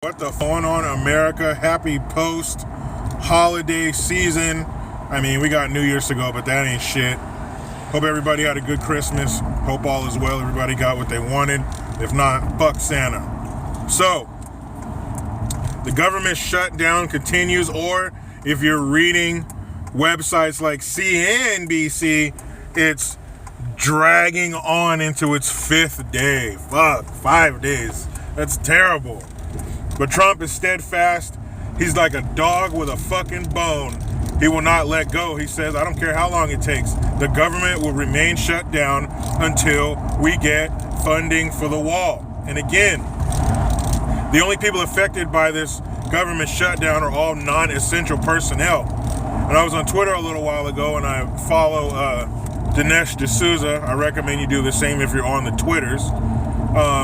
What the going on, America? Happy post-holiday season. I mean, we got New Year's to go, but that ain't shit. Hope everybody had a good Christmas. Hope all is well. Everybody got what they wanted. If not, fuck Santa. So, the government shutdown continues, or if you're reading websites like CNBC, it's dragging on into its 5th day. Fuck, 5 days. That's terrible. But Trump is steadfast. He's like a dog with a fucking bone. He will not let go. He says, I don't care how long it takes. The government will remain shut down until we get funding for the wall. And again, the only people affected by this government shutdown are all non-essential personnel. And I was on Twitter a little while ago, and I follow Dinesh D'Souza. I recommend you do the same if you're on the Twitters.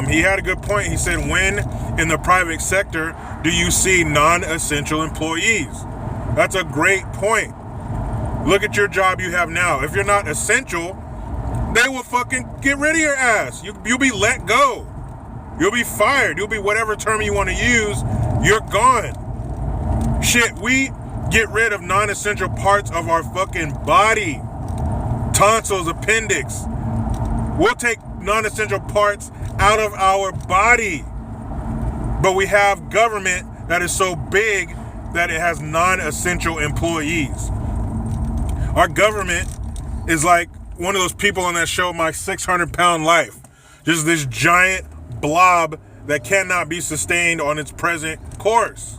He had a good point. He said, when in the private sector do you see non-essential employees? That's a great point. Look at your job you have now. If you're not essential, they will fucking get rid of your ass. You'll be let go. You'll be fired. You'll be whatever term you want to use. You're gone. Shit, we get rid of non-essential parts of our fucking body. Tonsils, appendix. We'll take non-essential parts out of our body. But we have government that is so big that it has non-essential employees. Our government is like one of those people on that show, My 600-Pound Life. Just this giant blob that cannot be sustained on its present course.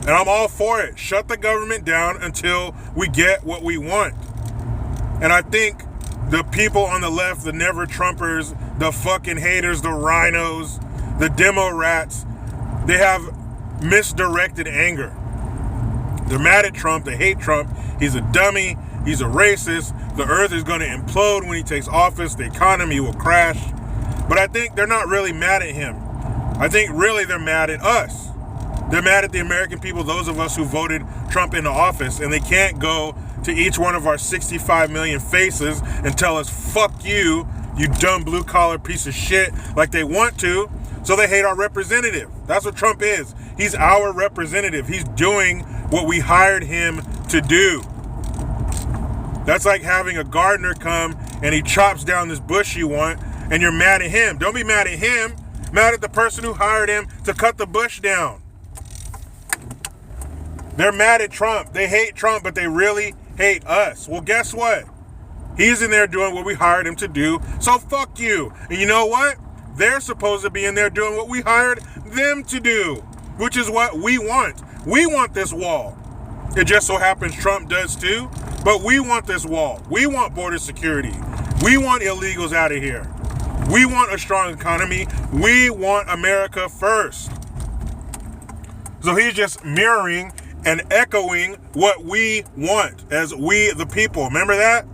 And I'm all for it. Shut the government down until we get what we want. And I think the people on the left, the never Trumpers, the fucking haters, the rhinos, the demo rats, they have misdirected anger. They're mad at Trump. They hate Trump. He's a dummy. He's a racist. The earth is going to implode when he takes office. The economy will crash. But I think they're not really mad at him. I think really they're mad at us. They're mad at the American people, those of us who voted Trump into office, and they can't go to each one of our 65 million faces and tell us, fuck you, you dumb blue-collar piece of shit, like they want to, so they hate our representative. That's what Trump is. He's our representative. He's doing what we hired him to do. That's like having a gardener come and he chops down this bush you want, and you're mad at him. Don't be mad at him. Mad at the person who hired him to cut the bush down. They're mad at Trump. They hate Trump, but they really hate us. Well, guess what? He's in there doing what we hired him to do, so fuck you. And you know what? They're supposed to be in there doing what we hired them to do, which is what we want. We want this wall. It just so happens Trump does too, but we want this wall. We want border security. We want illegals out of here. We want a strong economy. We want America first. So he's just mirroring and echoing what we want as we the people. Remember that?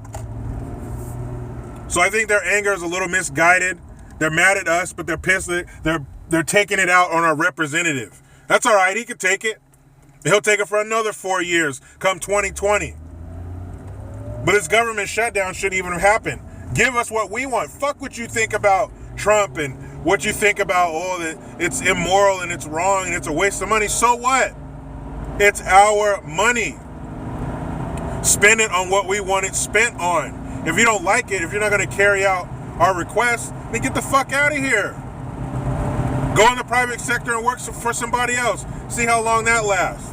So I think their anger is a little misguided. They're mad at us, but they're pissed. They're taking it out on our representative. That's all right. He can take it. He'll take it for another 4 years, come 2020. But this government shutdown shouldn't even happen. Give us what we want. Fuck what you think about Trump and what you think about, that it's immoral and it's wrong and it's a waste of money. So what? It's our money. Spend it on what we want it spent on. If you don't like it, if you're not going to carry out our requests, then get the fuck out of here. Go in the private sector and work for somebody else. See how long that lasts.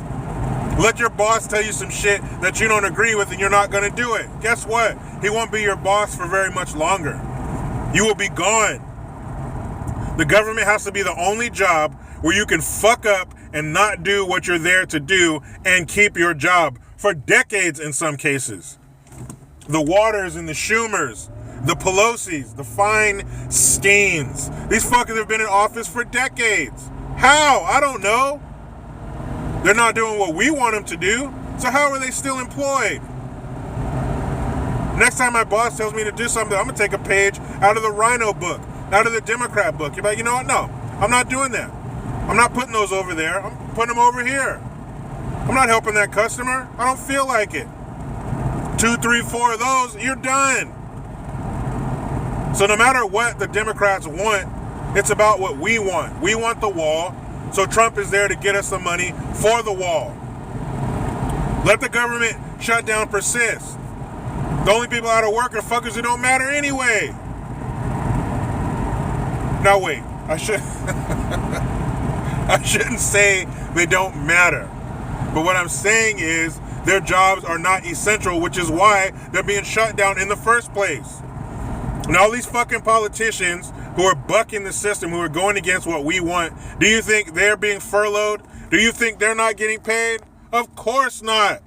Let your boss tell you some shit that you don't agree with and you're not going to do it. Guess what? He won't be your boss for very much longer. You will be gone. The government has to be the only job where you can fuck up and not do what you're there to do and keep your job for decades in some cases. The Waters and the Schumers, the Pelosi's, the Feinsteins. These fuckers have been in office for decades. How? I don't know. They're not doing what we want them to do. So how are they still employed? Next time my boss tells me to do something, I'm going to take a page out of the Rhino book, out of the Democrat book. You're like, you know what? No, I'm not doing that. I'm not putting those over there. I'm putting them over here. I'm not helping that customer. I don't feel like it. 2, 3, 4 of those, you're done. So no matter what the Democrats want, it's about what we want. We want the wall. So Trump is there to get us some money for the wall. Let the government shutdown persist. The only people out of work are fuckers who don't matter anyway. Now wait, I shouldn't say they don't matter. But what I'm saying is their jobs are not essential, which is why they're being shut down in the first place. And all these fucking politicians who are bucking the system, who are going against what we want, do you think they're being furloughed? Do you think they're not getting paid? Of course not.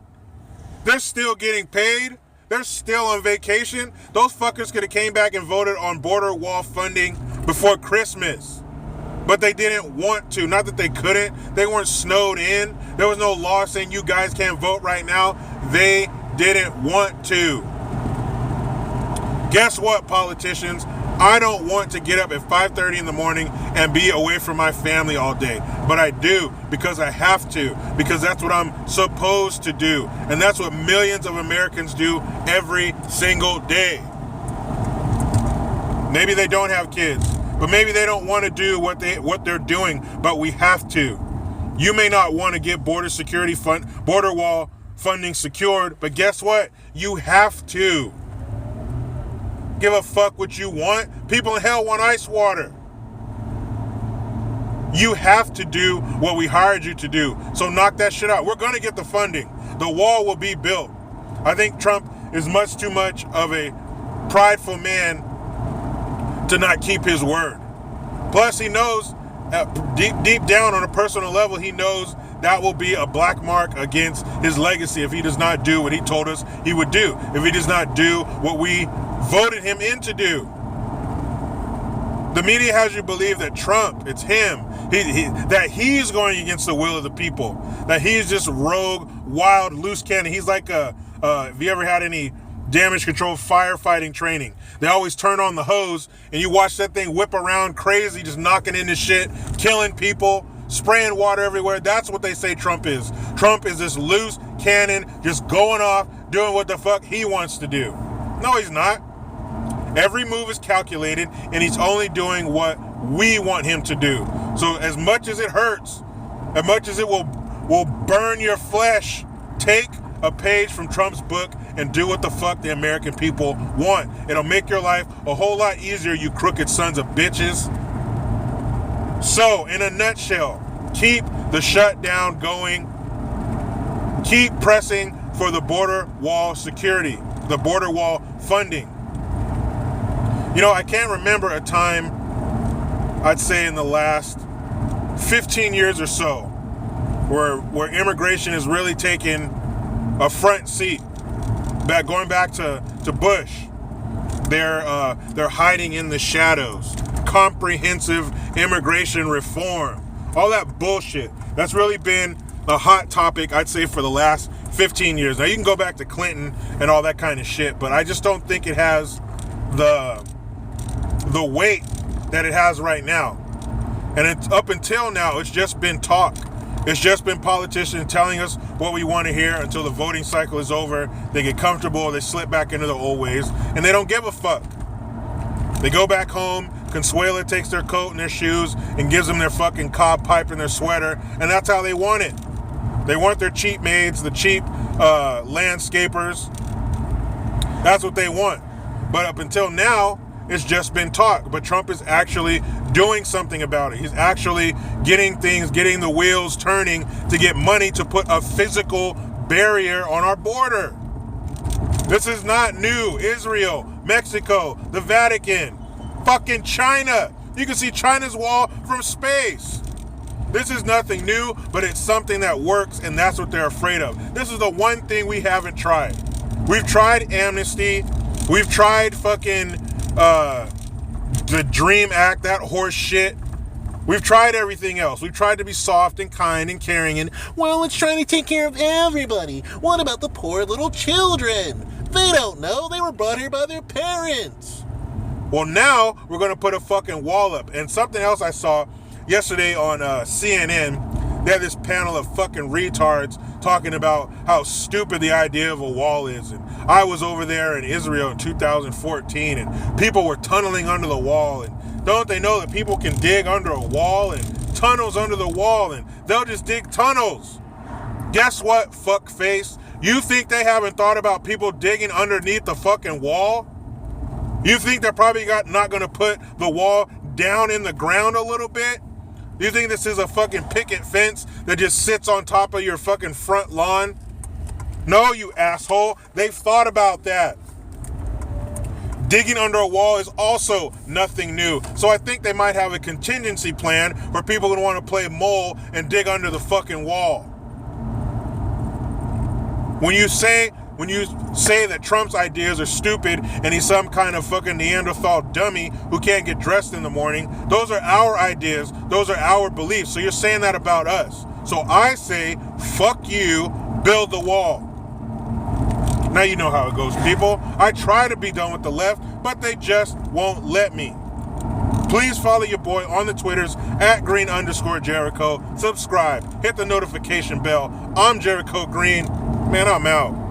They're still getting paid. They're still on vacation. Those fuckers could have came back and voted on border wall funding before Christmas. But they didn't want to. Not that they couldn't. They weren't snowed in. There was no law saying you guys can't vote right now. They didn't want to. Guess what, politicians? I don't want to get up at 5:30 in the morning and be away from my family all day. But I do because I have to. Because that's what I'm supposed to do. And that's what millions of Americans do every single day. Maybe they don't have kids. But maybe they don't want to do what they're doing, but we have to. You may not want to get border wall funding secured, but guess what? You have to. Give a fuck what you want. People in hell want ice water. You have to do what we hired you to do. So knock that shit out. We're going to get the funding. The wall will be built. I think Trump is much too much of a prideful man to not keep his word. Plus, he knows, deep down on a personal level, he knows that will be a black mark against his legacy if he does not do what he told us he would do. If he does not do what we voted him in to do. The media has you believe that Trump, it's him, that he's going against the will of the people. That he's just rogue, wild, loose cannon. He's like have you ever had any damage control firefighting training? They always turn on the hose and you watch that thing whip around crazy, just knocking into shit, killing people, spraying water everywhere. That's what they say Trump is. Trump is this loose cannon just going off, doing what the fuck he wants to do. No, he's not. Every move is calculated and he's only doing what we want him to do. So as much as it hurts, as much as it will burn your flesh, take a page from Trump's book and do what the fuck the American people want. It'll make your life a whole lot easier, you crooked sons of bitches. So, in a nutshell, keep the shutdown going. Keep pressing for the border wall security, the border wall funding. You know, I can't remember a time, I'd say in the last 15 years or so, where immigration has really taken a front seat. Going back to Bush, they're hiding in the shadows. Comprehensive immigration reform, all that bullshit. That's really been a hot topic, I'd say, for the last 15 years. Now you can go back to Clinton and all that kind of shit, but I just don't think it has the weight that it has right now. And it's up until now, it's just been talk. It's just been politicians telling us what we want to hear until the voting cycle is over. They get comfortable, they slip back into their old ways, and they don't give a fuck. They go back home, Consuela takes their coat and their shoes and gives them their fucking cob pipe and their sweater, and that's how they want it. They want their cheap maids, the cheap landscapers. That's what they want. But up until now, it's just been talk. But Trump is actually doing something about it. He's actually getting the wheels turning to get money to put a physical barrier on our border. This is not new. Israel, Mexico, the Vatican, fucking China. You can see China's wall from space. This is nothing new, but it's something that works, and that's what they're afraid of. This is the one thing we haven't tried. We've tried amnesty. We've tried fucking the DREAM Act, that horse shit. We've tried everything else. We've tried to be soft and kind and caring and, well, it's trying to take care of everybody. What about the poor little children? They don't know. They were brought here by their parents. Well, now we're going to put a fucking wall up. And something else I saw yesterday on CNN, they had this panel of fucking retards talking about how stupid the idea of a wall is. And I was over there in Israel in 2014, and people were tunneling under the wall. And don't they know that people can dig under a wall and tunnels under the wall, and they'll just dig tunnels. Guess what, fuckface? You think they haven't thought about people digging underneath the fucking wall? You think they're probably not going to put the wall down in the ground a little bit? You think this is a fucking picket fence that just sits on top of your fucking front lawn? No, you asshole. They've thought about that. Digging under a wall is also nothing new. So I think they might have a contingency plan for people who want to play mole and dig under the fucking wall. When you say that Trump's ideas are stupid and he's some kind of fucking Neanderthal dummy who can't get dressed in the morning, those are our ideas. Those are our beliefs. So you're saying that about us. So I say, fuck you, build the wall. Now you know how it goes, people. I try to be done with the left, but they just won't let me. Please follow your boy on the Twitters @green_Jericho. Subscribe. Hit the notification bell. I'm Jericho Green. Man, I'm out.